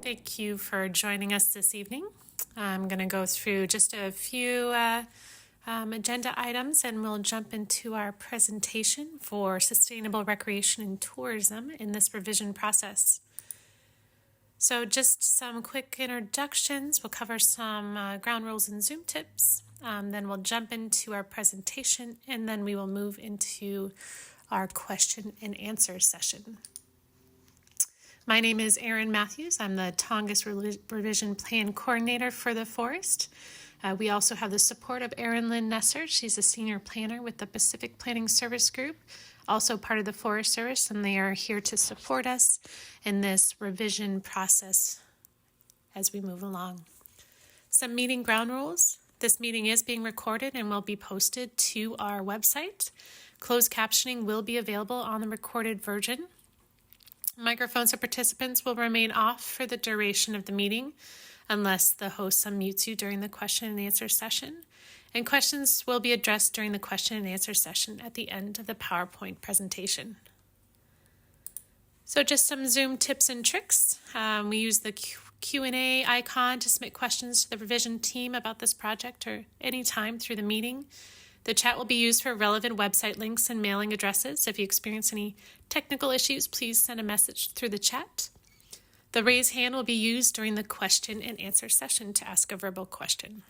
Thank you for joining us this evening. I'm going to go through just a few agenda items and we'll jump into our presentation for sustainable recreation and tourism in this revision process. So just some quick introductions. We'll cover some ground rules and Zoom tips. Then we'll jump into our presentation and then we will move into our question and answer session. My name is Erin Matthews. I'm the Tongass Revision Plan Coordinator for the Forest. We also have the support of Erin Lynn Nesser. She's a Senior Planner with the Pacific Planning Service Group, also part of the Forest Service, and they are here to support us in this revision process as we move along. Some meeting ground rules. This meeting is being recorded and will be posted to our website. Closed captioning will be available on the recorded version. Microphones of participants will remain off for the duration of the meeting unless the host unmutes you during the question and answer session. And questions will be addressed during the question and answer session at the end of the PowerPoint presentation. So just some Zoom tips and tricks. We use the Q&A icon to submit questions to the revision team about this project or any time through the meeting. The chat will be used for relevant website links and mailing addresses. If you experience any technical issues, please send a message through the chat. The raise hand will be used during the question and answer session to ask a verbal question.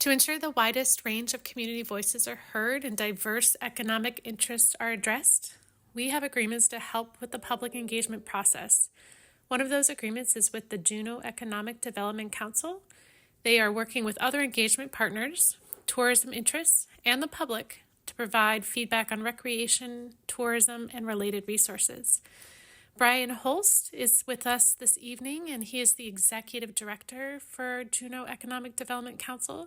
To ensure the widest range of community voices are heard and diverse economic interests are addressed, we have agreements to help with the public engagement process. One of those agreements is with the Juneau Economic Development Council. They are working with other engagement partners, tourism interests, and the public to provide feedback on recreation, tourism, and related resources. Brian Holst is with us this evening, and he is the Executive Director for Juneau Economic Development Council,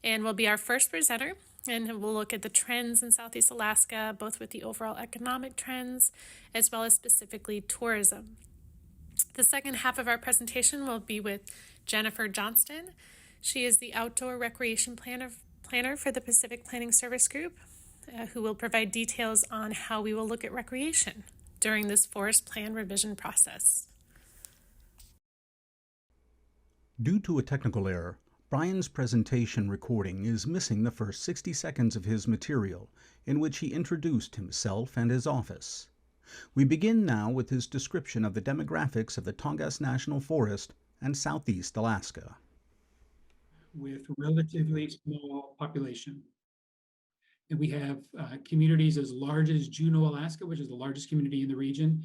and will be our first presenter, and we'll look at the trends in Southeast Alaska, both with the overall economic trends, as well as specifically tourism. The second half of our presentation will be with Jennifer Johnston. She is the Outdoor Recreation Planner for the Pacific Planning Service Group, who will provide details on how we will look at recreation during this forest plan revision process. Due to a technical error, Brian's presentation recording is missing the first 60 seconds of his material, in which he introduced himself and his office. We begin now with his description of the demographics of the Tongass National Forest and Southeast Alaska. With relatively small population. And we have communities as large as Juneau, Alaska, which is the largest community in the region,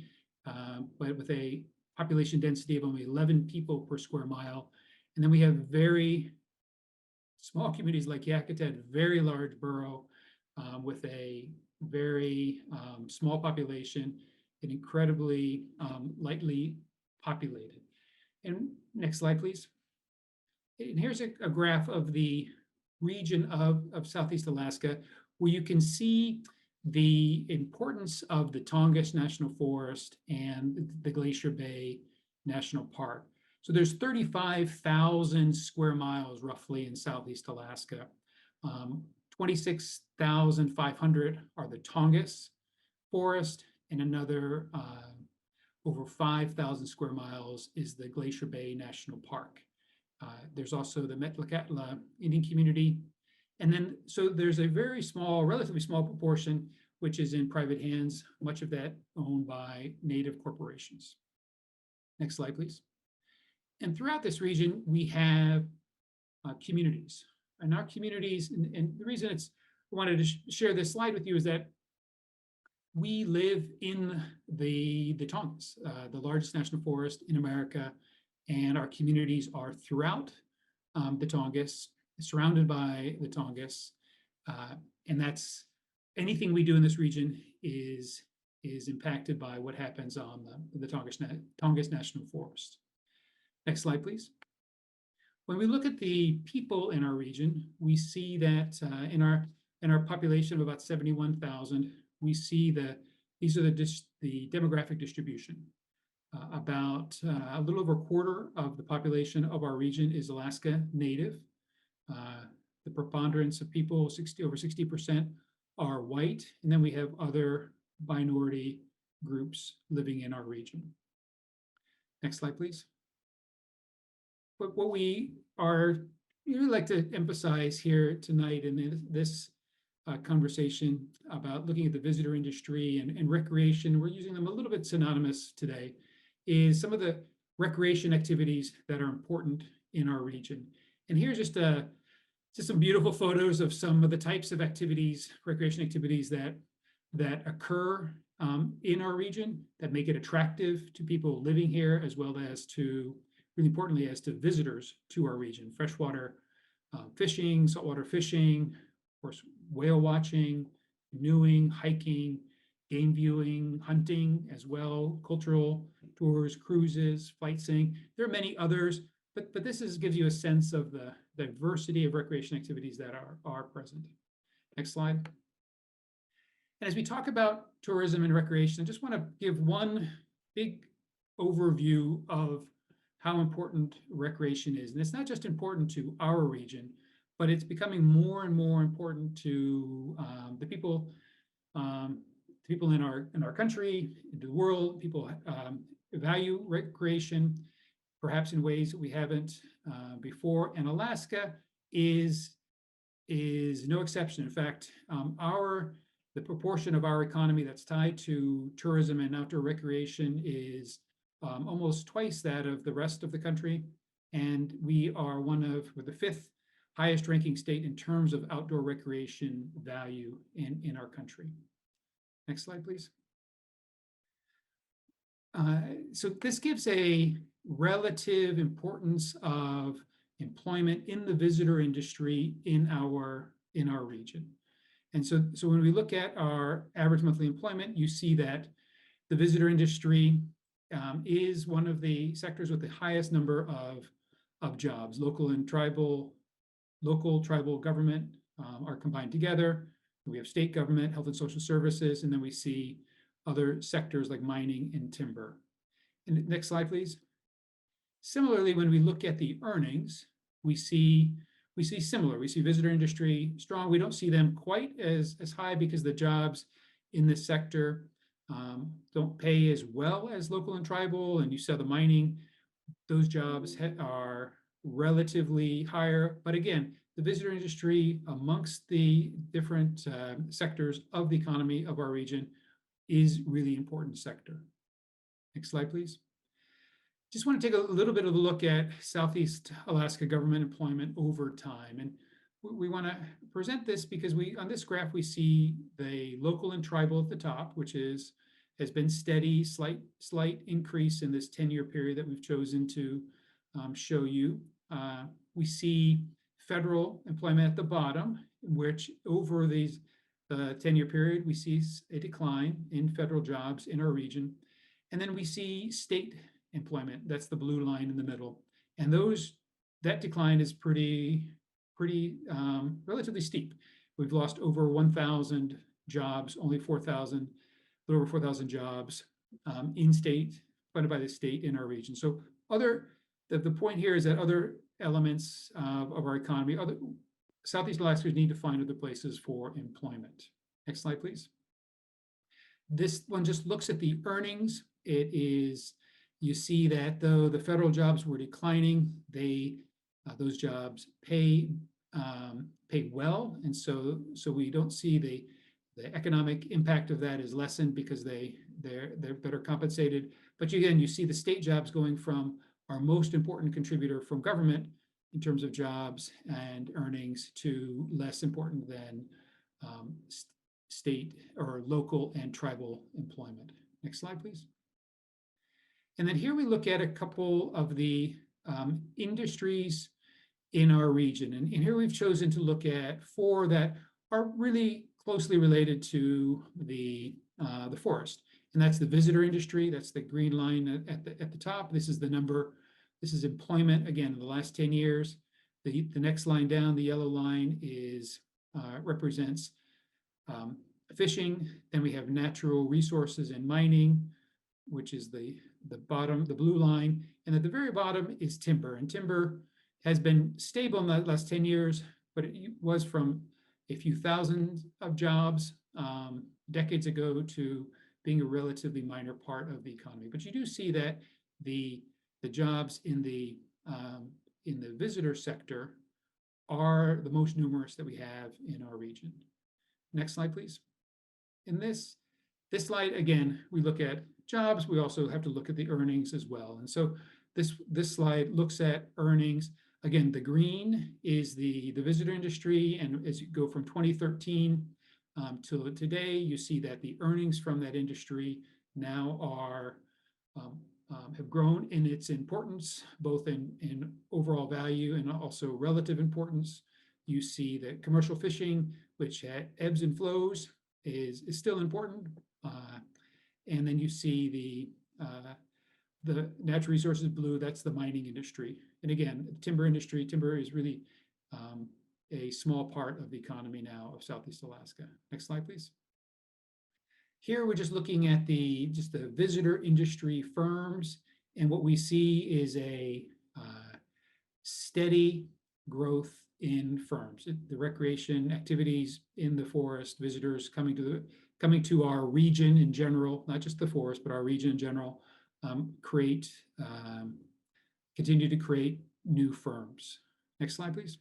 but with a population density of only 11 people per square mile. And then we have very small communities like Yakutat, very large borough with a very small population and incredibly lightly populated. And next slide, please. And here's a graph of the region of Southeast Alaska, where you can see the importance of the Tongass National Forest and the Glacier Bay National Park. So there's 35,000 square miles roughly in Southeast Alaska. 26,500 are the Tongass Forest, and another over 5,000 square miles is the Glacier Bay National Park. There's also the Metlakatla Indian community. And then, so there's a very small, relatively small proportion, which is in private hands, much of that owned by native corporations. Next slide, please. And throughout this region, we have communities. And our communities, and the reason I wanted to share this slide with you is that we live in the Tongass, the largest national forest in America, and our communities are throughout the Tongass, surrounded by the Tongass, and that's anything we do in this region is impacted by what happens on the Tongass National Forest. Next slide, please. When we look at the people in our region, we see that in our population of about 71,000, we see these are the demographic distribution. About a little over a quarter of the population of our region is Alaska Native. The preponderance of people, over 60%, are white, and then we have other minority groups living in our region. Next slide, please. But what we are really like to emphasize here tonight in this conversation about looking at the visitor industry and recreation, we're using them a little bit synonymous today, is some of the recreation activities that are important in our region. And here's just some beautiful photos of some of the types of activities, recreation activities that occur in our region that make it attractive to people living here, as well as to, really importantly, as to visitors to our region. Freshwater fishing, saltwater fishing, of course, whale watching, canoeing, hiking, game viewing, hunting as well, cultural tours, cruises, flight sailing. There are many others, but this gives you a sense of the diversity of recreation activities that are present. Next slide. And as we talk about tourism and recreation, I just want to give one big overview of how important recreation is. And it's not just important to our region, but it's becoming more and more important to the people in our country, in the world. People value recreation, perhaps in ways that we haven't before. And Alaska is no exception. In fact, the proportion of our economy that's tied to tourism and outdoor recreation is almost twice that of the rest of the country. And we're the fifth highest ranking state in terms of outdoor recreation value in our country. Next slide, please. So this gives a relative importance of employment in the visitor industry in our region. And so when we look at our average monthly employment, you see that the visitor industry is one of the sectors with the highest number of jobs. Local, tribal government are combined together. We have state government, health and social services, and then we see other sectors like mining and timber. And next slide, please. Similarly, when we look at the earnings, we see similar. We see visitor industry strong. We don't see them quite as high because the jobs in this sector don't pay as well as local and tribal. And you saw the mining, those jobs are relatively higher. But again, the visitor industry amongst the different sectors of the economy of our region is really important sector. Next slide, please. Just want to take a little bit of a look at Southeast Alaska government employment over time. And we want to present this because on this graph, we see the local and tribal at the top, which has been steady, slight increase in this 10-year period that we've chosen to show you. We see federal employment at the bottom, which over the 10-year period, we see a decline in federal jobs in our region. And then we see state employment, that's the blue line in the middle. And that decline is pretty relatively steep. We've lost over 1,000 jobs, only 4,000, a little over 4,000 jobs in state, funded by the state in our region. So the point here is that other elements of our economy, Southeast Alaskans need to find other places for employment. Next slide, please. This one just looks at the earnings. You see that though the federal jobs were declining, those jobs pay well, and so we don't see the economic impact of that is lessened because they're better compensated. But again, you see the state jobs going from our most important contributor from government in terms of jobs and earnings to less important than state or local and tribal employment. Next slide, please. And then here we look at a couple of the industries in our region. And here we've chosen to look at 4 that are really closely related to the forest. And that's the visitor industry. That's the green line at the top. This is the number. This is employment, again, in the last 10 years. The next line down, the yellow line, represents fishing. Then we have natural resources and mining, which is the bottom, the blue line. And at the very bottom is timber. And timber has been stable in the last 10 years, but it was from a few thousand of jobs decades ago to being a relatively minor part of the economy. But you do see that the the jobs in the visitor sector are the most numerous that we have in our region. Next slide, please. In this slide, again, we look at jobs. We also have to look at the earnings as well. And so this slide looks at earnings. Again, the green is the visitor industry, and as you go from 2013 till today, you see that the earnings from that industry now are have grown in its importance, both in overall value and also relative importance. You see that commercial fishing, which ebbs and flows, is still important. And then you see the natural resources blue, that's the mining industry. And again, timber industry, timber is really a small part of the economy now of Southeast Alaska. Next slide, please. Here we're just looking at the visitor industry firms, and what we see is a steady growth in firms. The recreation activities in the forest, visitors coming to our region in general, not just the forest, but our region in general, continue to create new firms. Next slide, please.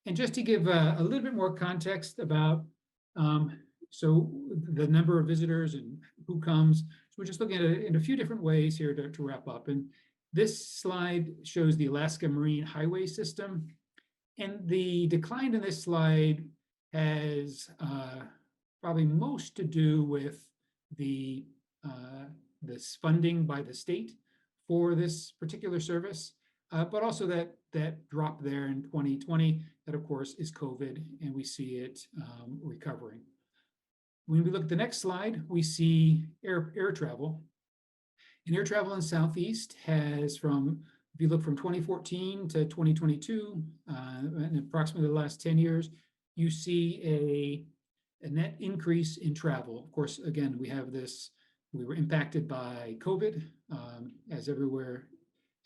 And just to give a little bit more context about so the number of visitors and who comes, so we're just looking at it in a few different ways here to wrap up. And this slide shows the Alaska Marine Highway System. And the decline in this slide has probably most to do with this funding by the state for this particular service, but also that drop there in 2020, that of course is COVID, and we see it recovering. When we look at the next slide, we see air travel. And air travel in Southeast has if you look from 2014 to 2022, and approximately the last 10 years, you see a net increase in travel. Of course, again, we were impacted by COVID, as everywhere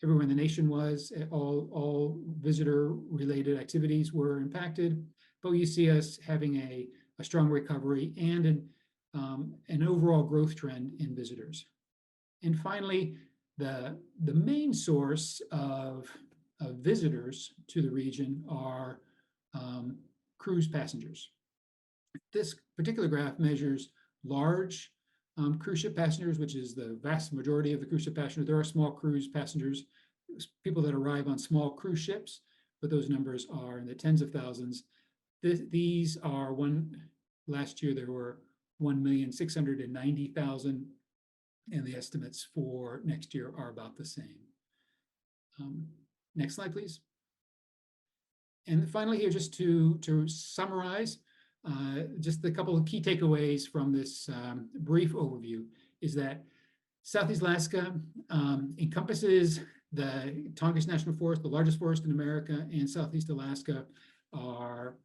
in the nation was. All visitor-related activities were impacted, but you see us having a strong recovery and an overall growth trend in visitors. And finally, the main source of visitors to the region are cruise passengers. This particular graph measures large cruise ship passengers, which is the vast majority of the cruise ship passengers. There are small cruise passengers, people that arrive on small cruise ships, but those numbers are in the tens of thousands. These are last year there were 1,690,000, and the estimates for next year are about the same. Next slide, please. And finally here, just to summarize, just a couple of key takeaways from this brief overview is that Southeast Alaska encompasses the Tongass National Forest, the largest forest in America, and Southeast Alaska are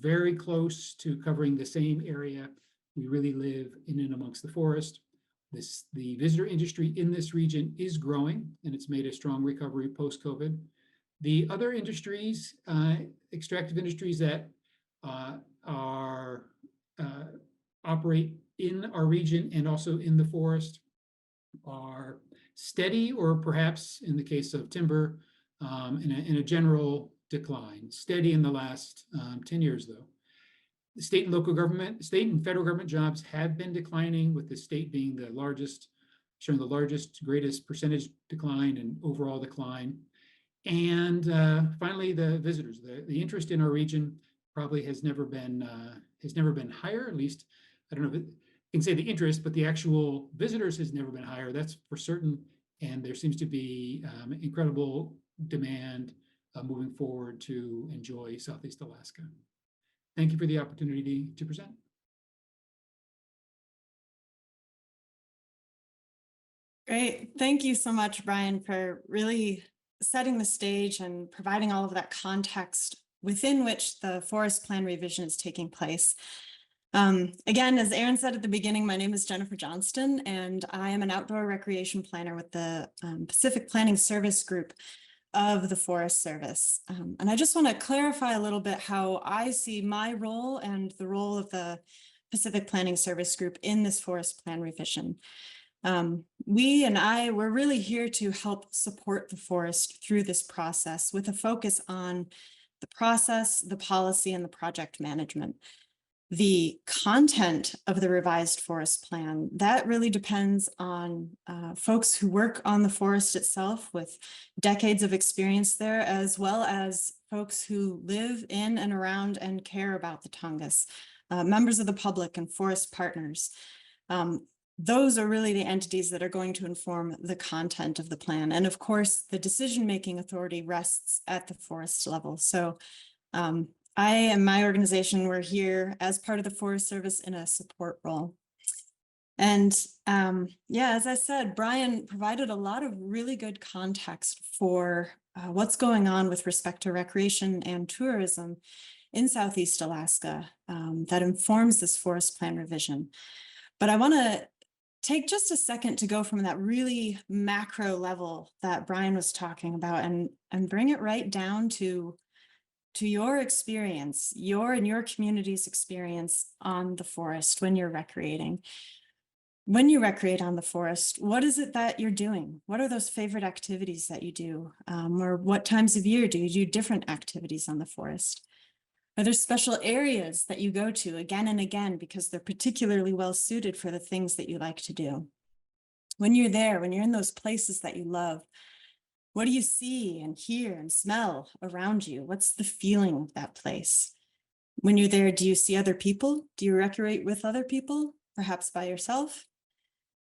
very close to covering the same area. We really live in and amongst the forest. The visitor industry in this region is growing, and it's made a strong recovery post-COVID. The other industries, extractive industries that operate in our region and also in the forest, are steady, or perhaps in the case of timber, in a general decline. Steady in the last 10 years, though. The state and federal government jobs have been declining, with the state being the largest, showing the largest, greatest percentage decline and overall decline. And finally, the visitors. The interest in our region probably has never been higher. At least, I don't know if I can say the interest, but the actual visitors has never been higher. That's for certain. And there seems to be incredible demand moving forward to enjoy Southeast Alaska. Thank you for the opportunity to present. Great. Thank you so much, Brian, for really setting the stage and providing all of that context within which the forest plan revision is taking place. Again, as Aaron said at the beginning, my name is Jennifer Johnston, and I am an outdoor recreation planner with the Pacific Planning Service Group of the Forest Service. And I just want to clarify a little bit how I see my role and the role of the Pacific Planning Service Group in this forest plan revision. We're really here to help support the forest through this process with a focus on the process, the policy, and the project management. The content of the revised forest plan, that really depends on folks who work on the forest itself with decades of experience there, as well as folks who live in and around and care about the Tongass, members of the public and forest partners. Those are really the entities that are going to inform the content of the plan. And of course, the decision-making authority rests at the forest level. So I and my organization, we're here as part of the Forest Service in a support role. And yeah, as I said, Brian provided a lot of really good context for what's going on with respect to recreation and tourism in Southeast Alaska that informs this forest plan revision. But I want to take just a second to go from that really macro level that Brian was talking about and bring it right down to your experience, your and your community's experience on the forest when you're recreating. When you recreate on the forest, what is it that you're doing? What are those favorite activities that you do? Or what times of year do you do different activities on the forest? Are there special areas that you go to again and again because they're particularly well suited for the things that you like to do? When you're there, when you're in those places that you love, what do you see and hear and smell around you? What's the feeling of that place? When you're there, do you see other people? Do you recreate with other people, perhaps by yourself?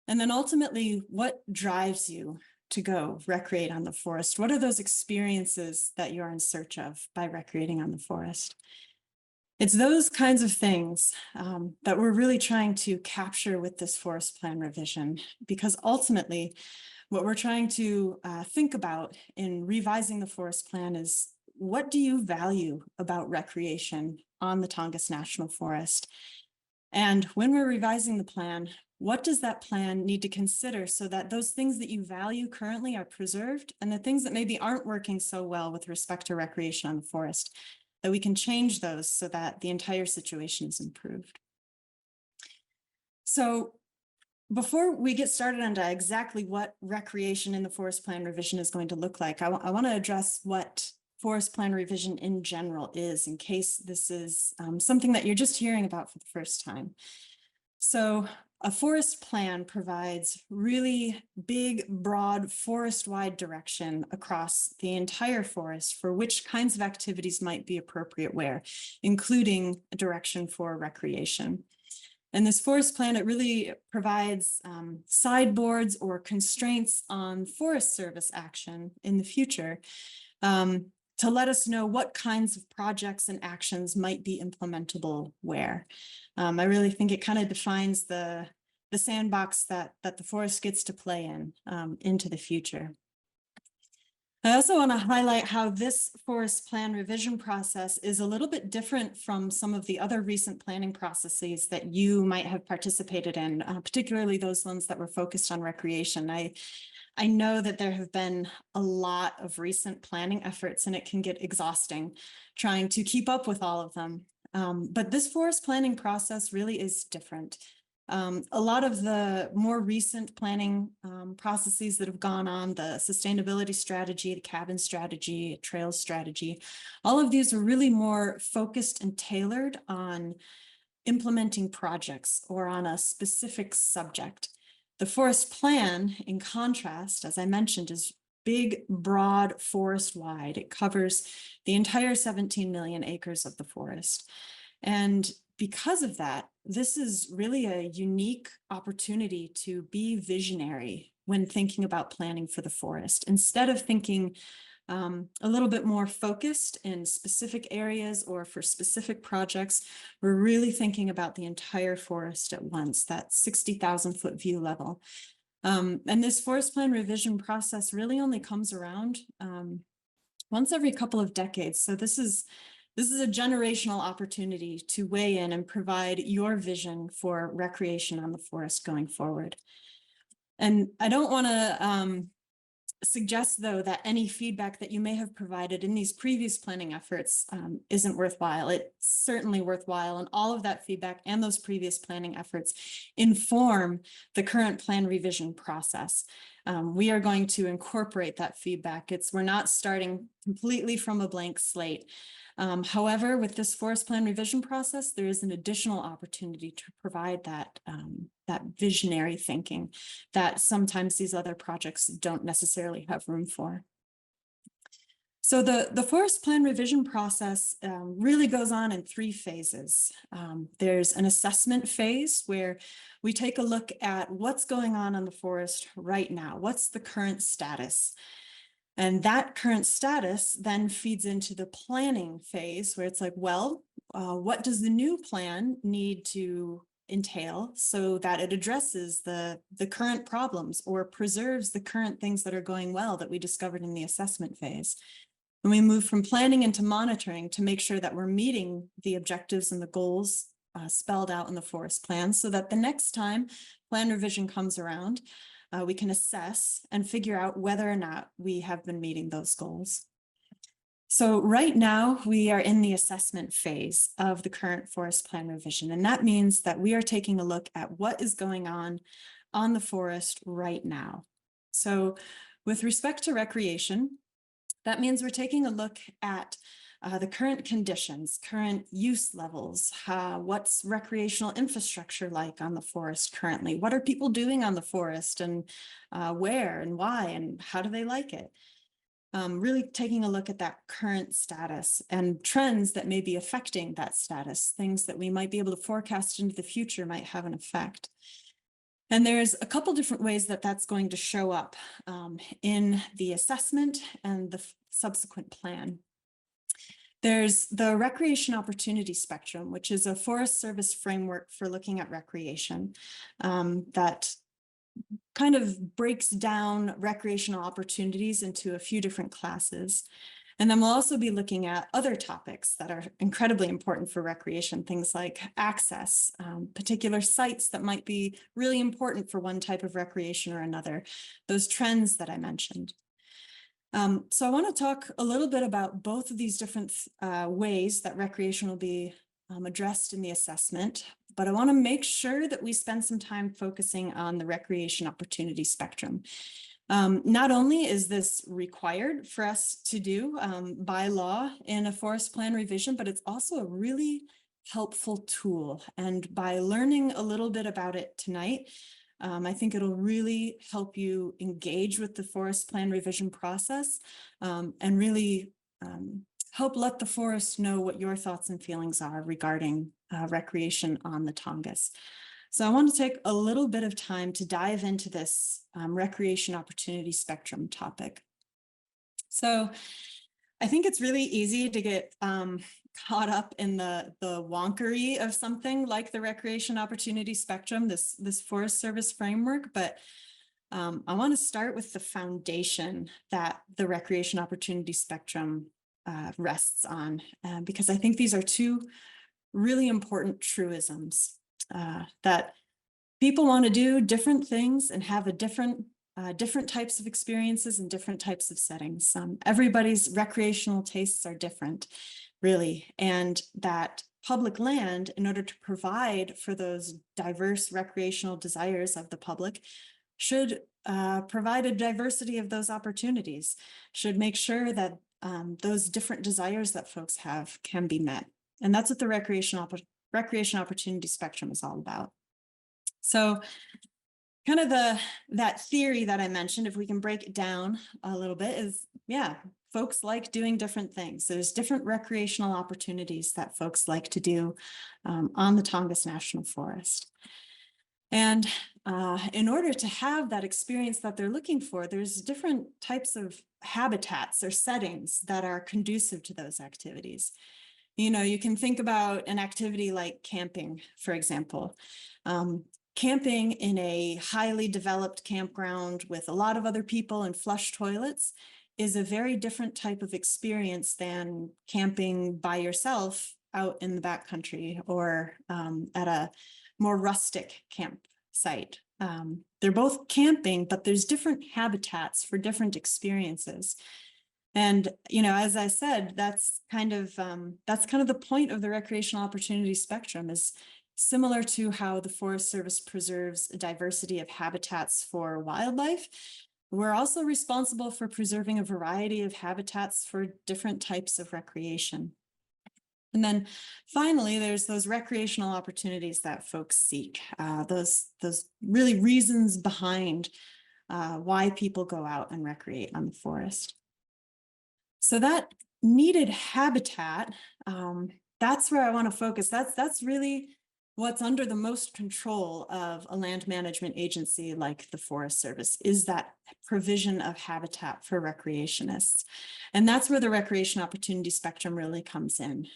And then ultimately, what drives you to go recreate on the forest? What are those experiences that you're in search of by recreating on the forest? It's those kinds of things that we're really trying to capture with this forest plan revision, because ultimately, what we're trying to think about in revising the forest plan is, what do you value about recreation on the Tongass National Forest? And when we're revising the plan, what does that plan need to consider so that those things that you value currently are preserved, and the things that maybe aren't working so well with respect to recreation on the forest, that we can change those so that the entire situation is improved? So before we get started on exactly what recreation in the forest plan revision is going to look like, I want to address what forest plan revision in general is, in case this is something that you're just hearing about for the first time. So a forest plan provides really big, broad, forest-wide direction across the entire forest for which kinds of activities might be appropriate where, including a direction for recreation. And this forest plan, it really provides sideboards or constraints on Forest Service action in the future to let us know what kinds of projects and actions might be implementable where. I really think it kind of defines the sandbox that the forest gets to play in into the future. I also want to highlight how this forest plan revision process is a little bit different from some of the other recent planning processes that you might have participated in, particularly those ones that were focused on recreation. I know that there have been a lot of recent planning efforts, and it can get exhausting trying to keep up with all of them. But this forest planning process really is different. A lot of the more recent planning processes that have gone on, the sustainability strategy, the cabin strategy, trails strategy, all of these are really more focused and tailored on implementing projects or on a specific subject. The forest plan, in contrast, as I mentioned, is big, broad, forest-wide. It covers the entire 17 million acres of the forest. And because of that, this is really a unique opportunity to be visionary when thinking about planning for the forest. Instead of thinking a little bit more focused in specific areas or for specific projects, we're really thinking about the entire forest at once, that 60,000 foot view level. And this forest plan revision process really only comes around once every couple of decades. So this is a generational opportunity to weigh in and provide your vision for recreation on the forest going forward. And I don't want to suggest, though, that any feedback that you may have provided in these previous planning efforts isn't worthwhile. It's certainly worthwhile, and all of that feedback and those previous planning efforts inform the current plan revision process. We are going to incorporate that feedback. We're not starting completely from a blank slate. However, with this forest plan revision process, there is an additional opportunity to provide that visionary thinking that sometimes these other projects don't necessarily have room for. So the forest plan revision process really goes on in 3 phases. There's an assessment phase where we take a look at what's going on the forest right now. What's the current status? And that current status then feeds into the planning phase where it's like, well, what does the new plan need to entail so that it addresses the current problems or preserves the current things that are going well that we discovered in the assessment phase? And we move from planning into monitoring to make sure that we're meeting the objectives and the goals spelled out in the forest plan so that the next time plan revision comes around, we can assess and figure out whether or not we have been meeting those goals. So right now we are in the assessment phase of the current forest plan revision. And that means that we are taking a look at what is going on the forest right now. So with respect to recreation, that means we're taking a look at the current conditions, current use levels, what's recreational infrastructure like on the forest currently? What are people doing on the forest, and where and why and how do they like it? Really taking a look at that current status and trends that may be affecting that status, things that we might be able to forecast into the future might have an effect. And there's a couple different ways that that's going to show up in the assessment and the subsequent plan. There's the recreation opportunity spectrum, which is a Forest Service framework for looking at recreation that kind of breaks down recreational opportunities into a few different classes. And then we'll also be looking at other topics that are incredibly important for recreation, things like access, particular sites that might be really important for one type of recreation or another, those trends that I mentioned. So I want to talk a little bit about both of these different ways that recreation will be addressed in the assessment, but I want to make sure that we spend some time focusing on the recreation opportunity spectrum. Not only is this required for us to do by law in a forest plan revision, but it's also a really helpful tool. And by learning a little bit about it tonight, I think it'll really help you engage with the forest plan revision process and really help let the forest know what your thoughts and feelings are regarding recreation on the Tongass. So I want to take a little bit of time to dive into this recreation opportunity spectrum topic. So I think it's really easy to get caught up in the wonkery of something like the recreation opportunity spectrum, this Forest Service framework, but I want to start with the foundation that the recreation opportunity spectrum rests on, because I think these are 2 really important truisms that people want to do different things and have a different types of experiences and different types of settings. Everybody's recreational tastes are different, really, and that public land, in order to provide for those diverse recreational desires of the public, should provide a diversity of those opportunities, should make sure that those different desires that folks have can be met. And that's what the recreation opportunity spectrum is all about. So kind of that theory that I mentioned, if we can break it down a little bit, is, yeah, folks like doing different things. There's different recreational opportunities that folks like to do on the Tongass National Forest. And in order to have that experience that they're looking for, there's different types of habitats or settings that are conducive to those activities. You know, you can think about an activity like camping, for example. Camping in a highly developed campground with a lot of other people and flush toilets is a very different type of experience than camping by yourself out in the backcountry or at a more rustic site. They're both camping, but there's different habitats for different experiences. And, as I said, that's kind of the point of the recreational opportunity spectrum, is similar to how the Forest Service preserves a diversity of habitats for wildlife. We're also responsible for preserving a variety of habitats for different types of recreation. And then finally, there's those recreational opportunities that folks seek, those really reasons behind why people go out and recreate on the forest. So that needed habitat, that's where I want to focus. That's really what's under the most control of a land management agency like the Forest Service, is that provision of habitat for recreationists. And that's where the recreation opportunity spectrum really comes in.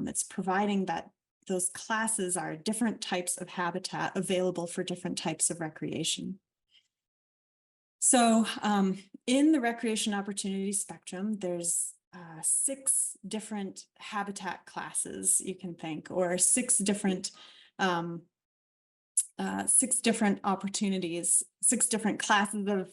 It's providing that those classes are different types of habitat available for different types of recreation. So in the recreation opportunity spectrum, there's 6 different habitat classes you can think, or 6 different opportunities, 6 different classes of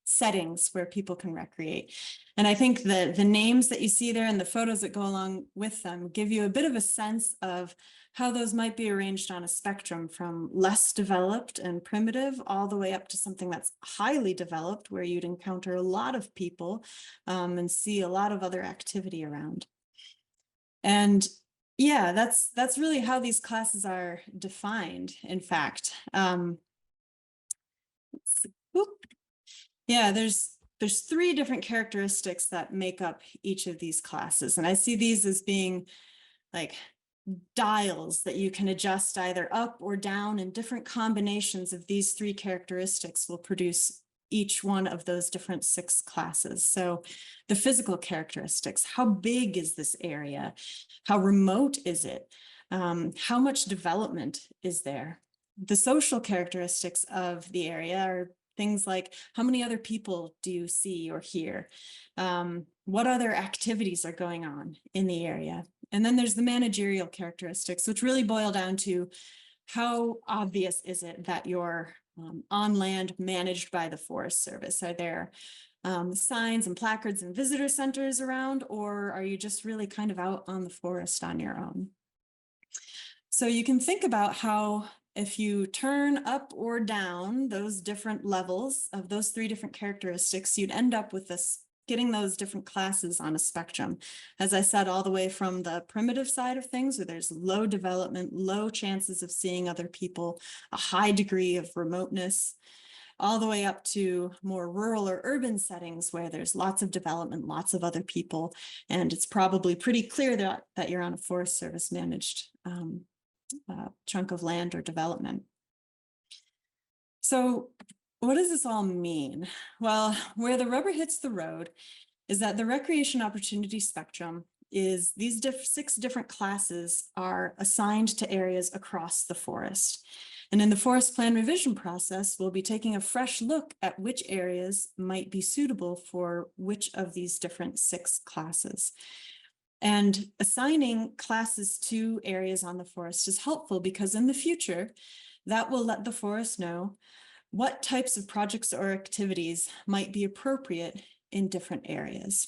settings where people can recreate. And I think that the names that you see there and the photos that go along with them give you a bit of a sense of how those might be arranged on a spectrum, from less developed and primitive all the way up to something that's highly developed, where you'd encounter a lot of people and see a lot of other activity around. And yeah, that's really how these classes are defined, in fact. Yeah, there's 3 different characteristics that make up each of these classes. And I see these as being like dials that you can adjust either up or down, and different combinations of these 3 characteristics will produce each one of those different 6 classes. So the physical characteristics: how big is this area? How remote is it? How much development is there? The social characteristics of the area are things like, how many other people do you see or hear? What other activities are going on in the area? And then there's the managerial characteristics, which really boil down to how obvious is it that you're on land managed by the Forest Service? Are there signs and placards and visitor centers around, or are you just really kind of out on the forest on your own? So you can think about how, if you turn up or down those different levels of those 3 different characteristics, you'd end up with this, getting those different classes on a spectrum. As I said, all the way from the primitive side of things, where there's low development, low chances of seeing other people, a high degree of remoteness, all the way up to more rural or urban settings where there's lots of development, lots of other people, and it's probably pretty clear that you're on a Forest Service managed chunk of land or development. So what does this all mean? Well, where the rubber hits the road is that the recreation opportunity spectrum is these 6 different classes are assigned to areas across the forest. And in the forest plan revision process, we'll be taking a fresh look at which areas might be suitable for which of these different 6 classes. And assigning classes to areas on the forest is helpful, because in the future, that will let the forest know what types of projects or activities might be appropriate in different areas.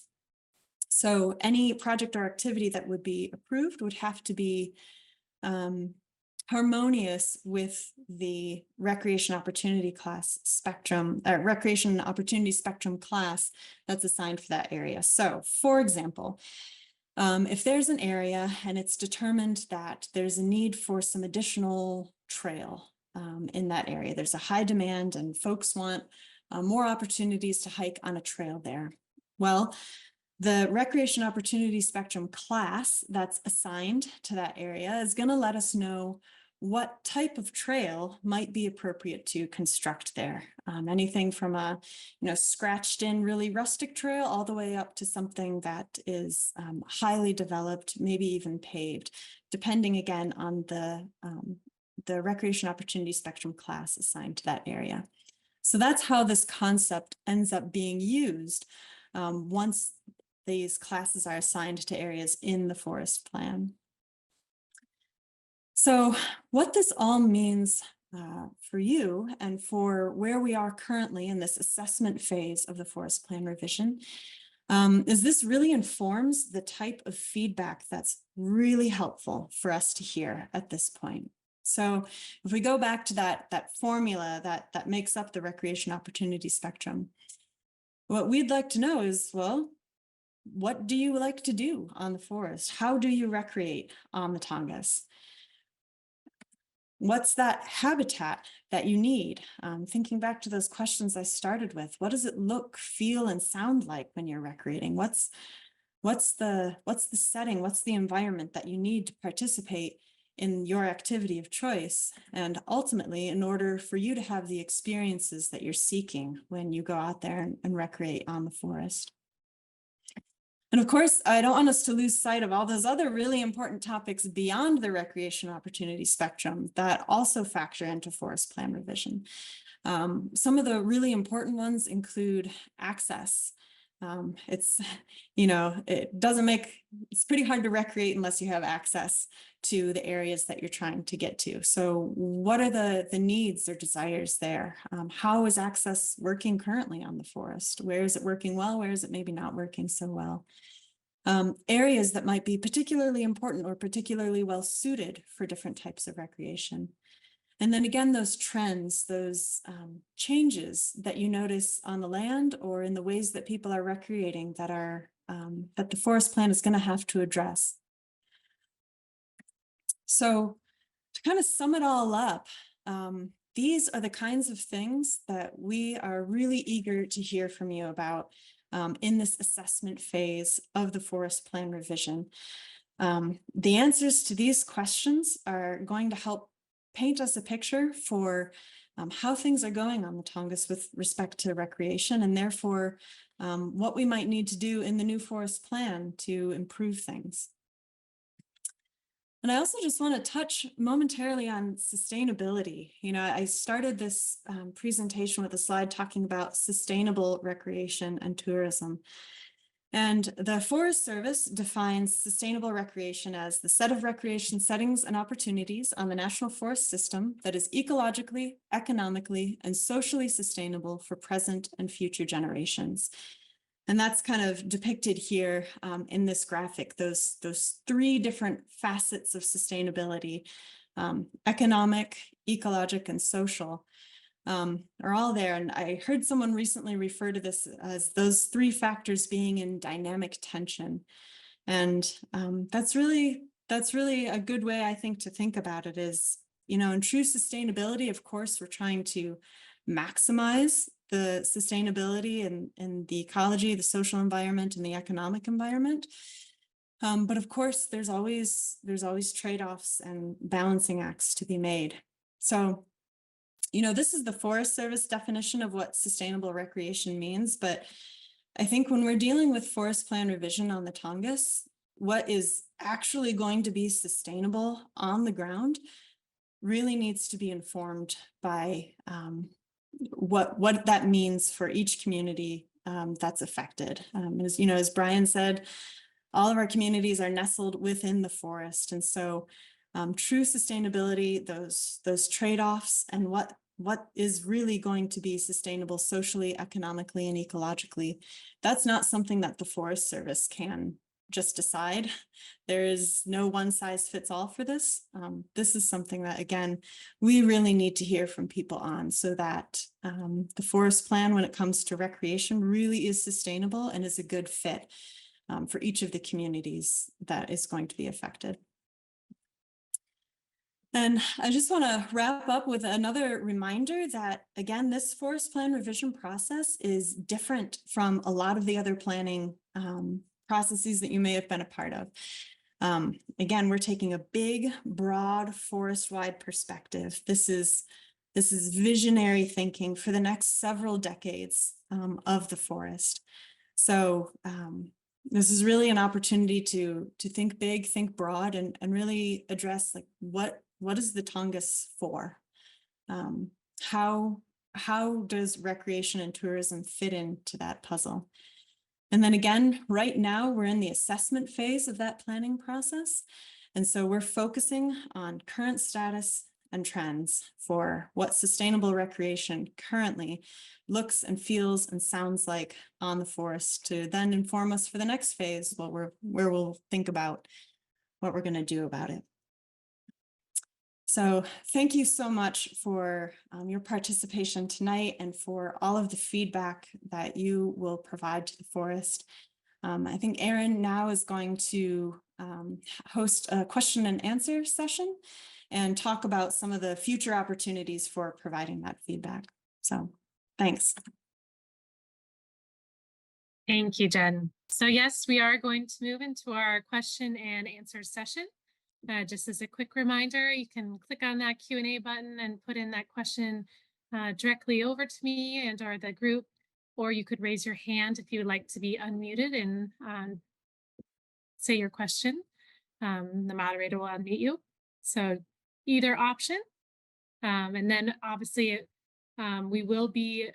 So any project or activity that would be approved would have to be harmonious with the recreation opportunity class spectrum, recreation opportunity spectrum class that's assigned for that area. So for example, if there's an area and it's determined that there's a need for some additional trail in that area, there's a high demand and folks want more opportunities to hike on a trail there. Well, the recreation opportunity spectrum class that's assigned to that area is going to let us know what type of trail might be appropriate to construct there. Anything from a scratched in really rustic trail all the way up to something that is highly developed, maybe even paved, depending again on the recreation opportunity spectrum class assigned to that area. So that's how this concept ends up being used once these classes are assigned to areas in the forest plan. So what this all means for you and for where we are currently in this assessment phase of the forest plan revision is this really informs the type of feedback that's really helpful for us to hear at this point. So if we go back to that formula that makes up the recreation opportunity spectrum, what we'd like to know is, well, what do you like to do on the forest? How do you recreate on the Tongass? What's that habitat that you need? Thinking back to those questions I started with, what does it look, feel, and sound like when you're recreating? What's the setting? What's the environment that you need to participate in your activity of choice? And ultimately, in order for you to have the experiences that you're seeking when you go out there and recreate on the forest. And of course, I don't want us to lose sight of all those other really important topics beyond the recreation opportunity spectrum that also factor into forest plan revision. Some of the really important ones include access. It's pretty hard to recreate unless you have access to the areas that you're trying to get to. So what are the needs or desires there? How is access working currently on the forest? Where is it working well? Where is it maybe not working so well? Areas that might be particularly important or particularly well suited for different types of recreation. And then again, those trends, those changes that you notice on the land or in the ways that people are recreating that are that the forest plan is going to have to address. So to kind of sum it all up, these are the kinds of things that we are really eager to hear from you about in this assessment phase of the forest plan revision. The answers to these questions are going to help paint us a picture for how things are going on the Tongass with respect to recreation, and therefore what we might need to do in the new forest plan to improve things. And I also just want to touch momentarily on sustainability. I started this presentation with a slide talking about sustainable recreation and tourism. And the Forest Service defines sustainable recreation as the set of recreation settings and opportunities on the national forest system that is ecologically, economically, and socially sustainable for present and future generations. And that's kind of depicted here in this graphic, those three different facets of sustainability, economic, ecologic, and social, are all there. And I heard someone recently refer to this as those three factors being in dynamic tension. And that's really a good way, I think, to think about it is, in true sustainability, of course, we're trying to maximize the sustainability and the ecology, the social environment, and the economic environment. But of course, there's always trade-offs and balancing acts to be made. So, this is the Forest Service definition of what sustainable recreation means. But I think when we're dealing with forest plan revision on the Tongass, what is actually going to be sustainable on the ground really needs to be informed by what that means for each community that's affected. As Brian said, all of our communities are nestled within the forest. And so true sustainability, those trade-offs, and what is really going to be sustainable socially, economically, and ecologically, that's not something that the Forest Service can just decide. There is no one size fits all for this. This is something that, again, we really need to hear from people on, so that the forest plan, when it comes to recreation, really is sustainable and is a good fit for each of the communities that is going to be affected. And I just want to wrap up with another reminder that, again, this forest plan revision process is different from a lot of the other planning processes that you may have been a part of. Again, we're taking a big, broad, forest-wide perspective. This is visionary thinking for the next several decades of the forest. So this is really an opportunity to think big, think broad, and really address, like, what is the Tongass for? How does recreation and tourism fit into that puzzle? And then again, right now we're in the assessment phase of that planning process. And so we're focusing on current status and trends for what sustainable recreation currently looks and feels and sounds like on the forest, to then inform us for the next phase, where we'll think about what we're going to do about it. So thank you so much for your participation tonight and for all of the feedback that you will provide to the forest. I think Erin now is going to host a question and answer session and talk about some of the future opportunities for providing that feedback. So thanks. Thank you, Jen. So yes, we are going to move into our question and answer session. Just as a quick reminder, you can click on that Q&A button and put in that question directly over to me and or the group, or you could raise your hand if you would like to be unmuted and say your question. The moderator will unmute you. So either option. And then obviously we will be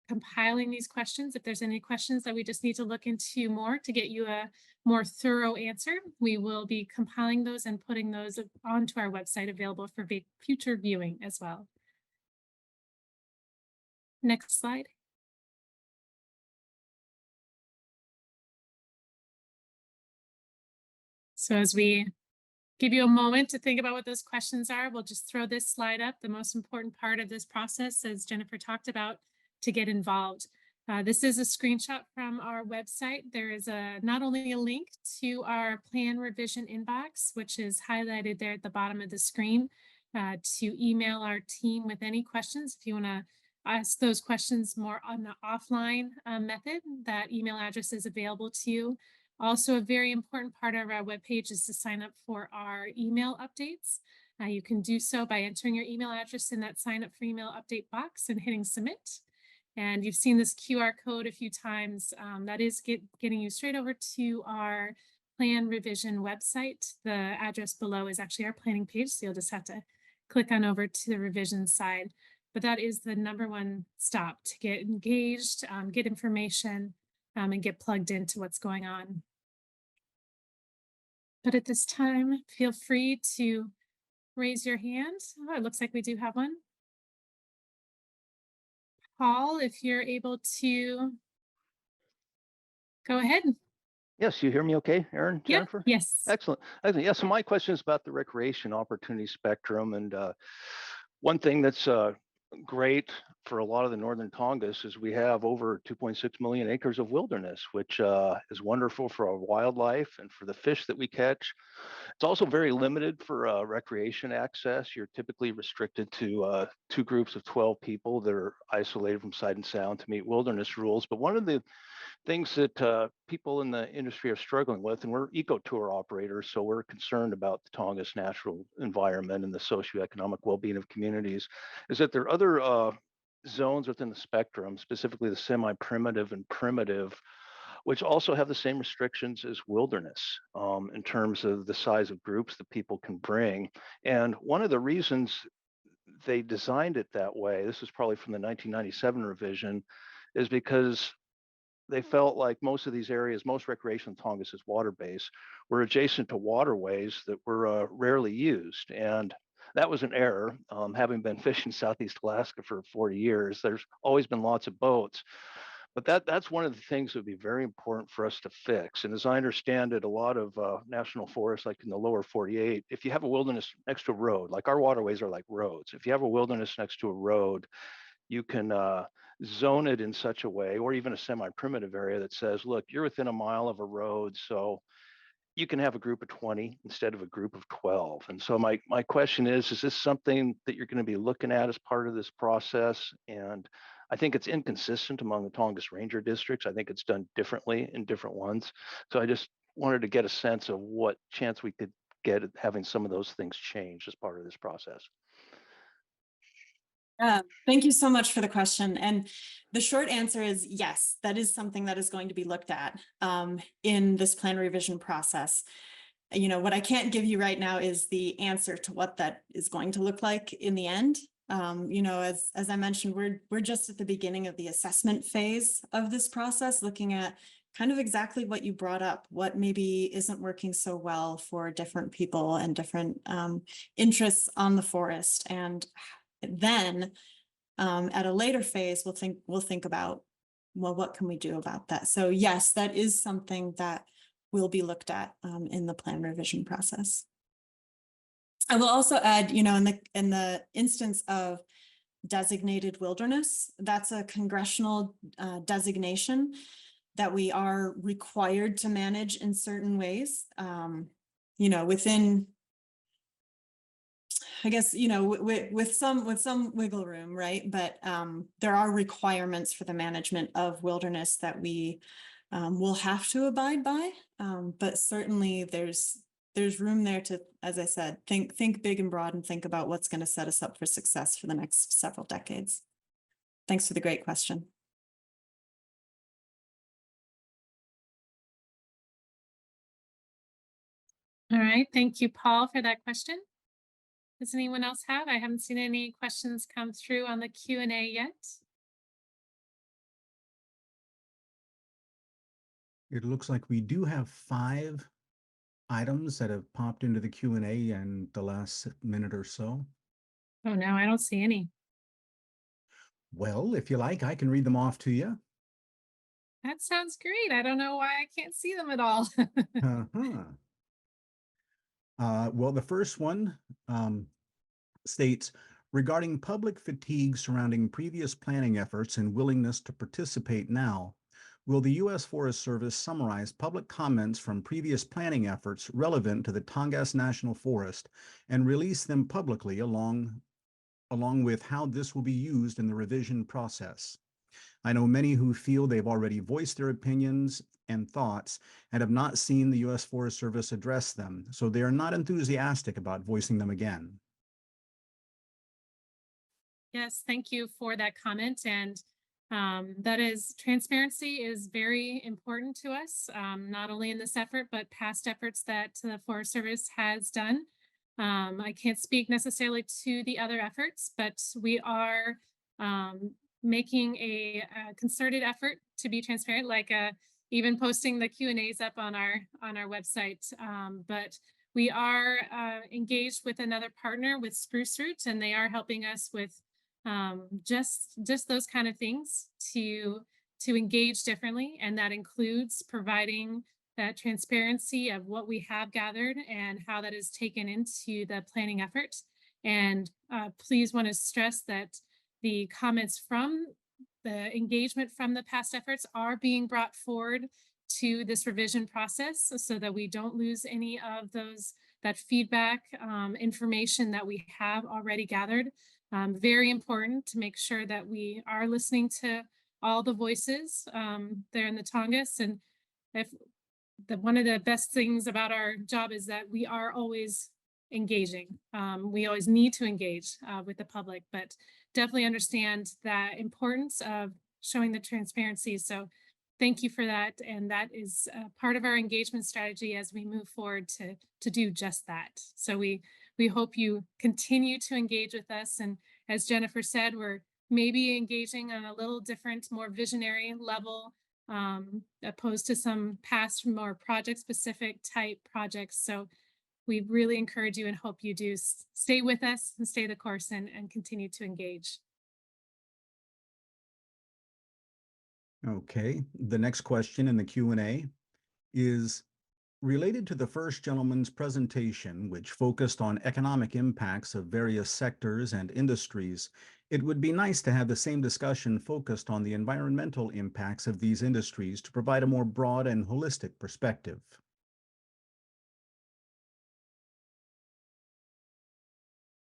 compiling these questions. If there's any questions that we just need to look into more to get you a more thorough answer, we will be compiling those and putting those onto our website, available for future viewing as well. Next slide. So as we give you a moment to think about what those questions are, we'll just throw this slide up. The most important part of this process, as Jennifer talked about, to get involved. This is a screenshot from our website. There is not only a link to our plan revision inbox, which is highlighted there at the bottom of the screen, to email our team with any questions. If you want to ask those questions more on the offline method, that email address is available to you. Also, a very important part of our webpage is to sign up for our email updates. You can do so by entering your email address in that sign up for email update box and hitting submit. And you've seen this QR code a few times. That is getting you straight over to our plan revision website. The address below is actually our planning page, so you'll just have to click on over to the revision side. But that is the #1 stop to get engaged, get information, and get plugged into what's going on. But at this time, feel free to raise your hand. Oh, it looks like we do have one. Paul, if you're able to go ahead. Yes, you hear me okay, Erin, Jennifer? Yep. Yes. Excellent. Yeah, so my question is about the recreation opportunity spectrum. And one thing that's great for a lot of the northern Tongass is we have over 2.6 million acres of wilderness, which is wonderful for our wildlife and for the fish that we catch. It's also very limited for recreation access. You're typically restricted to 2 groups of 12 people that are isolated from sight and sound to meet wilderness rules. But one of the things that people in the industry are struggling with, and we're eco-tour operators, so we're concerned about the Tongass natural environment and the socioeconomic well-being of communities, is that there are other zones within the spectrum, specifically the semi-primitive and primitive, which also have the same restrictions as wilderness in terms of the size of groups that people can bring. And one of the reasons they designed it that way, this is probably from the 1997 revision, is because they felt like most of these areas, most recreational Tongass is water-based, were adjacent to waterways that were rarely used. And that was an error. Having been fishing Southeast Alaska for 40 years, there's always been lots of boats. But that's one of the things that would be very important for us to fix. And as I understand it, a lot of national forests, like in the lower 48, if you have a wilderness next to a road, like our waterways are like roads. If you have a wilderness next to a road, you can zone it in such a way, or even a semi-primitive area that says, look, you're within a mile of a road, so you can have a group of 20 instead of a group of 12. And so my question is this something that you're going to be looking at as part of this process? And I think it's inconsistent among the Tongass Ranger districts. I think it's done differently in different ones. So I just wanted to get a sense of what chance we could get at having some of those things changed as part of this process. Thank you so much for the question. And the short answer is yes, that is something that is going to be looked at in this plan revision process. You know, what I can't give you right now is the answer to what that is going to look like in the end. You know, as I mentioned, we're just at the beginning of the assessment phase of this process, looking at kind of exactly what you brought up, what maybe isn't working so well for different people and different interests on the forest. And then at a later phase, we'll think about, well, what can we do about that? So yes, that is something that will be looked at in the plan revision process. I will also add, you know, in the instance of designated wilderness, that's a congressional designation that we are required to manage in certain ways, you know, within, I guess, you know, with some wiggle room, right? But there are requirements for the management of wilderness that we will have to abide by. But certainly there's room there to, as I said, think big and broad and think about what's going to set us up for success for the next several decades. Thanks for the great question. All right, thank you, Paul, for that question. Does anyone else have? I haven't seen any questions come through on the Q&A yet. It looks like we do have 5 items that have popped into the Q&A in the last minute or so. Oh, no, I don't see any. Well, if you like, I can read them off to you. That sounds great. I don't know why I can't see them at all. Uh-huh. Well, the first one states, regarding public fatigue surrounding previous planning efforts and willingness to participate now, will the U.S. Forest Service summarize public comments from previous planning efforts relevant to the Tongass National Forest and release them publicly along with how this will be used in the revision process? I know many who feel they've already voiced their opinions and thoughts and have not seen the U.S. Forest Service address them, so they are not enthusiastic about voicing them again. Yes, thank you for that comment. And that is, transparency is very important to us, not only in this effort, but past efforts that the Forest Service has done. I can't speak necessarily to the other efforts, but we are making a concerted effort to be transparent, like even posting the Q&As up on our website. But we are engaged with another partner with Spruce Root, and they are helping us with just those kind of things to engage differently, and that includes providing that transparency of what we have gathered and how that is taken into the planning effort. And please want to stress that the comments from the engagement from the past efforts are being brought forward to this revision process so that we don't lose any of that feedback information that we have already gathered. Very important to make sure that we are listening to all the voices there in the Tongass. And one of the best things about our job is that we are always engaging. We always need to engage with the public, but definitely understand the importance of showing the transparency. So thank you for that. And that is part of our engagement strategy as we move forward to do just that. So we hope you continue to engage with us. And as Jennifer said, we're maybe engaging on a little different, more visionary level, opposed to some past more project specific type projects. So we really encourage you and hope you do stay with us and stay the course and continue to engage. Okay, the next question in the Q&A is related to the first gentleman's presentation, which focused on economic impacts of various sectors and industries. It would be nice to have the same discussion focused on the environmental impacts of these industries to provide a more broad and holistic perspective.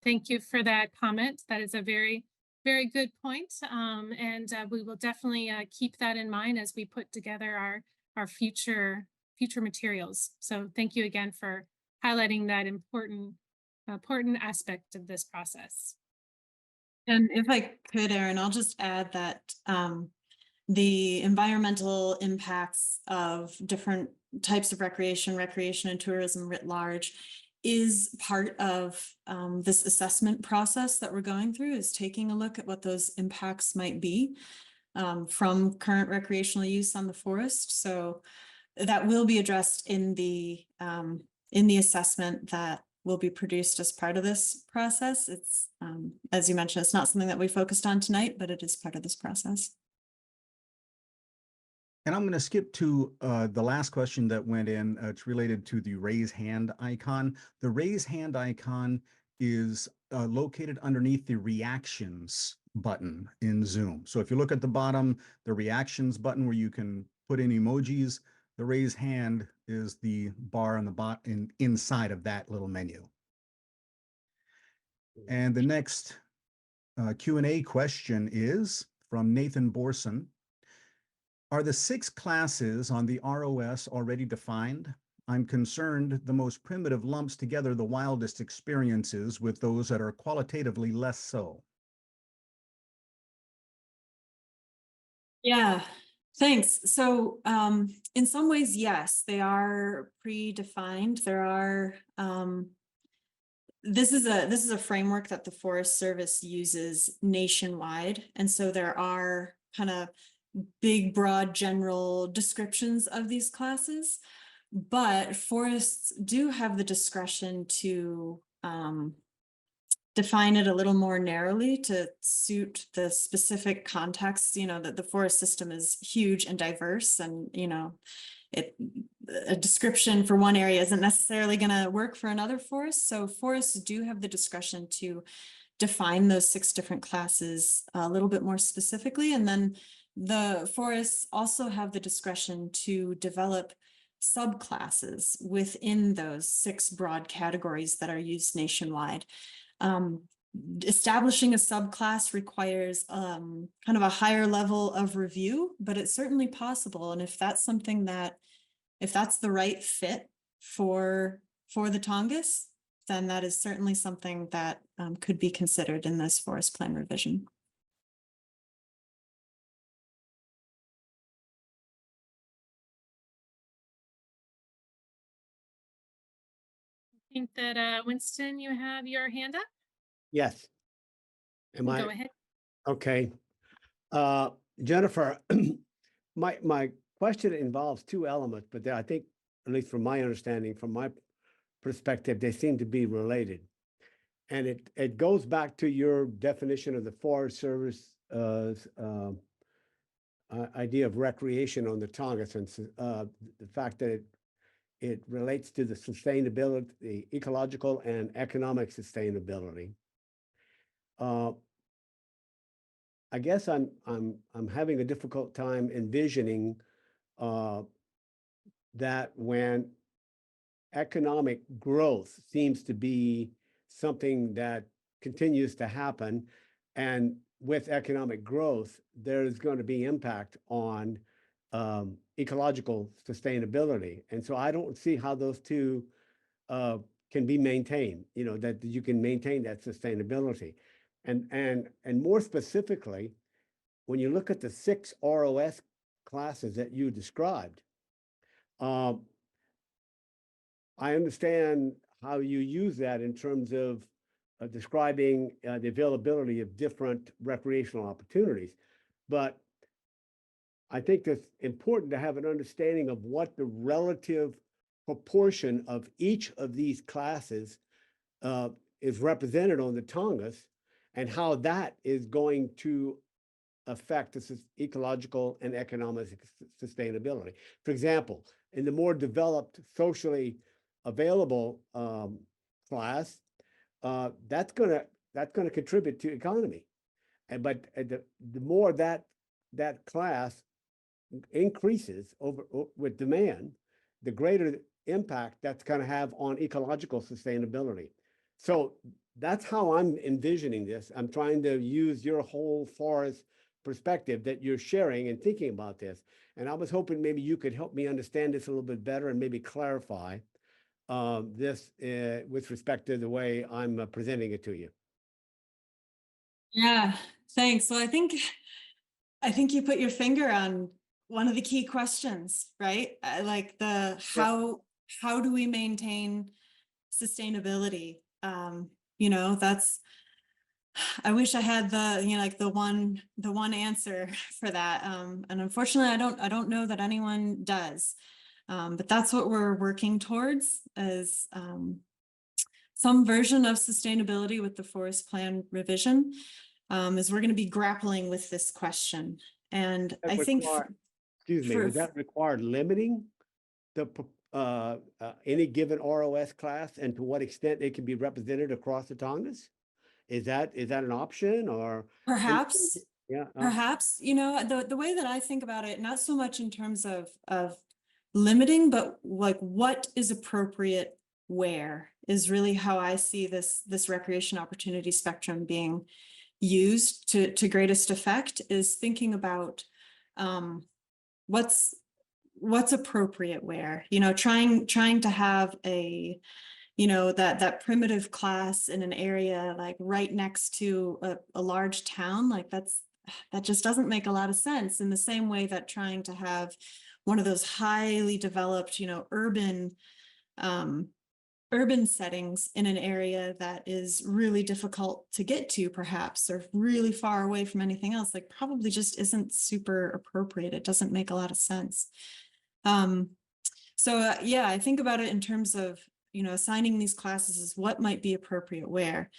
Thank you for that comment. That is a very, very good point. And we will definitely keep that in mind as we put together our future materials. So thank you again for highlighting that important aspect of this process. And if I could, Erin, I'll just add that the environmental impacts of different types of recreation and tourism writ large is part of this assessment process that we're going through, is taking a look at what those impacts might be. from current recreational use on the forest. So that will be addressed in the assessment that will be produced as part of this process. It's, as you mentioned, it's not something that we focused on tonight, but it is part of this process. And I'm going to skip to the last question that went in. It's related to the raise hand icon. The raise hand icon is located underneath the reactions button in Zoom. So if you look at the bottom, the reactions button where you can put in emojis, the raise hand is the bar on the bottom inside of that little menu. And the next Q&A question is from Nathan Borson. Are the 6 classes on the ROS already defined? I'm concerned the most primitive lumps together the wildest experiences with those that are qualitatively less so. Yeah, thanks. So in some ways, yes, they are predefined. There are this is a framework that the Forest Service uses nationwide. And so there are kind of big, broad, general descriptions of these classes, but forests do have the discretion to define it a little more narrowly to suit the specific context. You know, that the forest system is huge and diverse, and a description for one area isn't necessarily going to work for another forest. So forests do have the discretion to define those 6 different classes a little bit more specifically. And then the forests also have the discretion to develop subclasses within those 6 broad categories that are used nationwide. Establishing a subclass requires kind of a higher level of review, but it's certainly possible. And if that's something that, if that's the right fit for the Tongass, then that is certainly something that could be considered in this forest plan revision. I think that Winston, you have your hand up. Yes. Go ahead. Okay. Jennifer, my question involves 2 elements, but I think, at least from my understanding, from my perspective, they seem to be related. And it goes back to your definition of the Forest Service idea of recreation on the Tongass, and the fact that it relates to the sustainability, the ecological and economic sustainability. I guess I'm having a difficult time envisioning that when economic growth seems to be something that continues to happen, and with economic growth, there's going to be impact on ecological sustainability. And so I don't see how those 2 can be maintained, you know, that you can maintain that sustainability. And more specifically, when you look at the 6 ROS classes that you described, I understand how you use that in terms of describing the availability of different recreational opportunities. But I think it's important to have an understanding of what the relative proportion of each of these classes is represented on the Tongass, and how that is going to affect the ecological and economic sustainability. For example, in the more developed, socially available class, that's gonna contribute to economy. But the more that class increases with demand, the greater impact that's going to have on ecological sustainability. So that's how I'm envisioning this. I'm trying to use your whole forest perspective that you're sharing and thinking about this. And I was hoping maybe you could help me understand this a little bit better and maybe clarify this with respect to the way I'm presenting it to you. Yeah, thanks. Well, I think you put your finger on one of the key questions, right? Like how do we maintain sustainability? You know, that's I wish I had the, like the one answer for that. And unfortunately, I don't know that anyone does. But that's what we're working towards, is some version of sustainability with the forest plan revision, is we're going to be grappling with this question. And That I think excuse me, for would that require limiting the any given ROS class and to what extent it can be represented across the Tongass? Is that an option, or? perhaps, Yeah. perhaps, the way that I think about it, not so much in terms of limiting, but like what is appropriate where, is really how I see this recreation opportunity spectrum being used to greatest effect, is thinking about what's appropriate where, trying to have a, that primitive class in an area like right next to a large town, like that just doesn't make a lot of sense, in the same way that trying to have one of those highly developed, urban settings in an area that is really difficult to get to, perhaps, or really far away from anything else, like probably just isn't super appropriate. It doesn't make a lot of sense. So yeah, I think about it in terms of, assigning these classes is what might be appropriate where.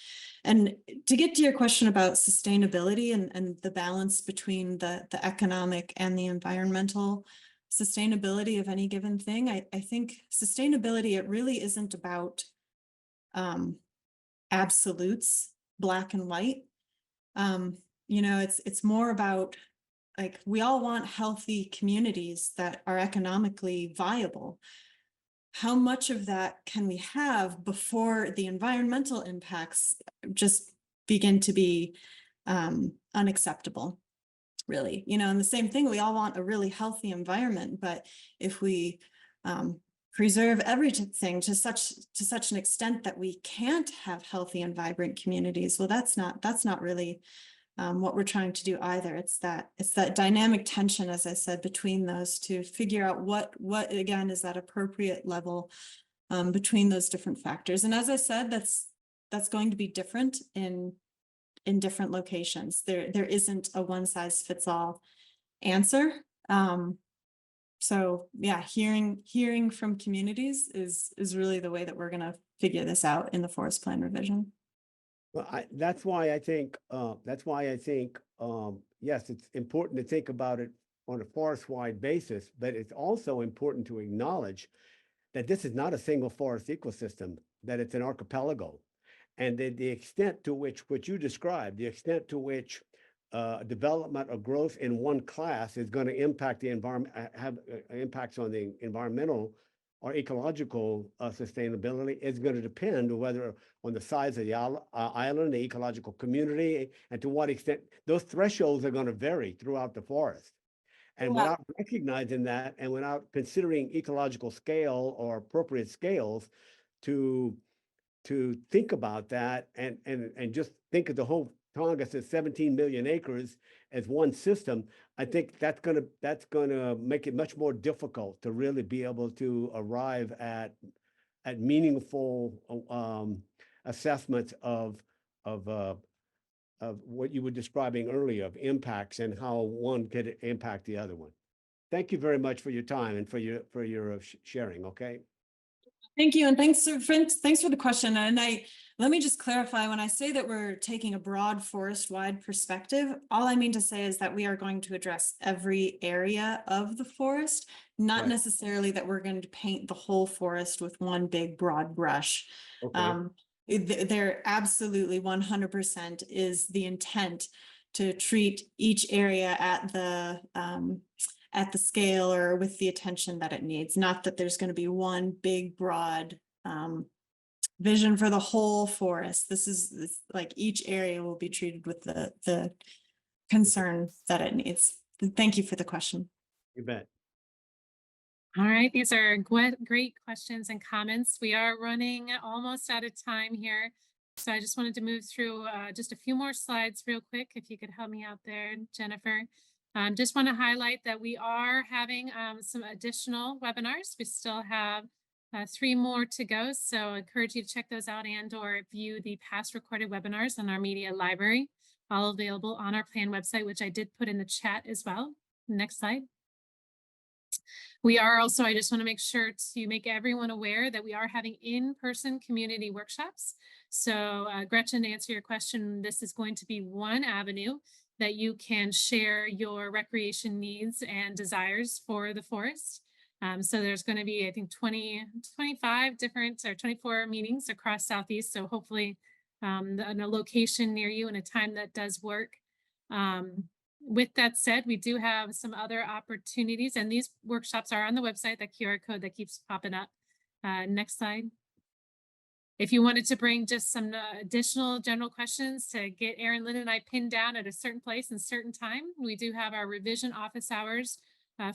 And to get to your question about sustainability and the balance between the economic and the environmental sustainability of any given thing, I think sustainability, it really isn't about absolutes, black and white. It's more about, like, we all want healthy communities that are economically viable. How much of that can we have before the environmental impacts just begin to be unacceptable, really? And the same thing, we all want a really healthy environment, but if we preserve everything to such an extent that we can't have healthy and vibrant communities, well, that's not really what we're trying to do either. It's that dynamic tension, as I said, between those, to figure out what again is that appropriate level between those different factors. And as I said, that's going to be different in different locations. There isn't a one size fits all answer. So yeah, hearing from communities is really the way that we're going to figure this out in the forest plan revision. Well, that's why I think, yes, it's important to think about it on a forest-wide basis, but it's also important to acknowledge that this is not a single forest ecosystem, that it's an archipelago. And the extent to which, what you described, the extent to which development or growth in one class is going to impact the environment, have impacts on the environmental or ecological sustainability, is going to depend whether on the size of the island, the ecological community, and to what extent those thresholds are going to vary throughout the forest. And without recognizing that, and without considering ecological scale or appropriate scales to think about that, and just think of the whole Tongass as 17 million acres as one system, I think that's gonna make it much more difficult to really be able to arrive at meaningful assessments of what you were describing earlier, of impacts and how one could impact the other one. Thank you very much for your time and for your sharing. Okay. Thank you, and thanks for the question. And let me just clarify, when I say that we're taking a broad forest-wide perspective, all I mean to say is that we are going to address every area of the forest, not necessarily that we're going to paint the whole forest with one big broad brush. Okay. There absolutely 100% is the intent to treat each area at the scale or with the attention that it needs. Not that there's going to be one big, broad vision for the whole forest. This is like each area will be treated with the concern that it needs. Thank you for the question. You bet. All right, these are great questions and comments. We are running almost out of time here. So I just wanted to move through just a few more slides real quick, if you could help me out there, Jennifer. Just want to highlight that we are having some additional webinars. We still have 3 more to go. So I encourage you to check those out and or view the past recorded webinars on our media library, all available on our plan website, which I did put in the chat as well. Next slide. We are also, I just want to make sure to make everyone aware that we are having in-person community workshops. So Gretchen, to answer your question, this is going to be one avenue that you can share your recreation needs and desires for the forest. So there's going to be, I think, 25 different or 24 meetings across Southeast. So hopefully in a location near you and a time that does work. With that said, we do have some other opportunities, and these workshops are on the website, that QR code that keeps popping up. Next slide. If you wanted to bring just some additional general questions to get Erin, Lynn, and I pinned down at a certain place and certain time, we do have our revision office hours,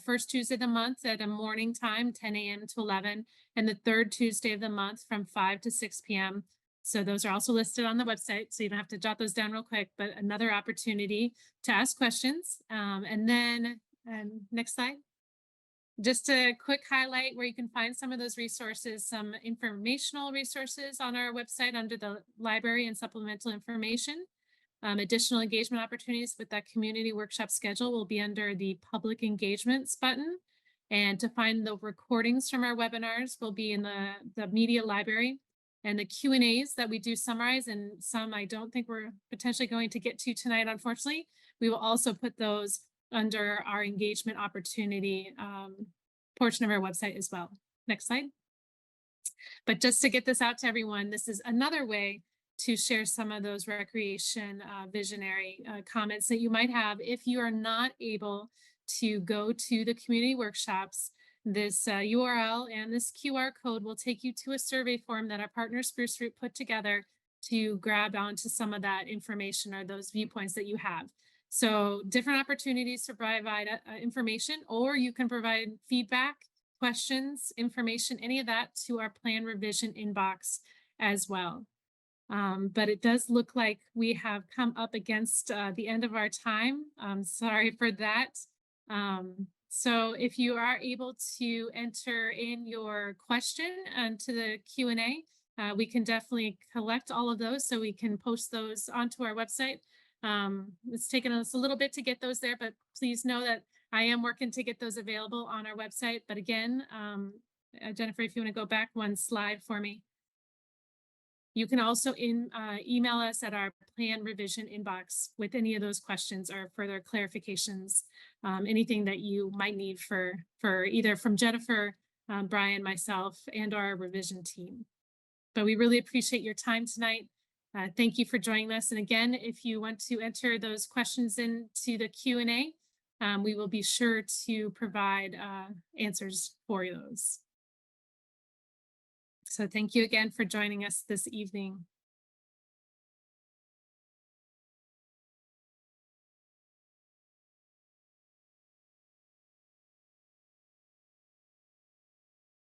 first Tuesday of the month at a morning time, 10 a.m. to 11, and the third Tuesday of the month from 5 to 6 p.m. So those are also listed on the website, so you don't have to jot those down real quick, but another opportunity to ask questions. And then next slide. Just a quick highlight where you can find some of those resources, some informational resources on our website under the library and supplemental information. Additional engagement opportunities with that community workshop schedule will be under the public engagements button. And to find the recordings from our webinars will be in the media library. And the Q&As that we do summarize, and some I don't think we're potentially going to get to tonight, unfortunately, we will also put those under our engagement opportunity portion of our website as well. Next slide. But just to get this out to everyone, this is another way to share some of those recreation visionary comments that you might have if you are not able to go to the community workshops. This URL and this QR code will take you to a survey form that our partner Spruce Root put together to grab onto some of that information or those viewpoints that you have. So different opportunities to provide information, or you can provide feedback, questions, information, any of that to our plan revision inbox as well. But it does look like we have come up against the end of our time. Sorry for that. So if you are able to enter in your question to the Q&A, we can definitely collect all of those so we can post those onto our website. It's taken us a little bit to get those there, but please know that I am working to get those available on our website. But again, Jennifer, if you want to go back one slide for me. You can also email us at our plan revision inbox with any of those questions or further clarifications, anything that you might need for either from Jennifer, Brian, myself, and our revision team. But we really appreciate your time tonight. Thank you for joining us. And again, if you want to enter those questions into the Q&A, we will be sure to provide answers for those. So thank you again for joining us this evening.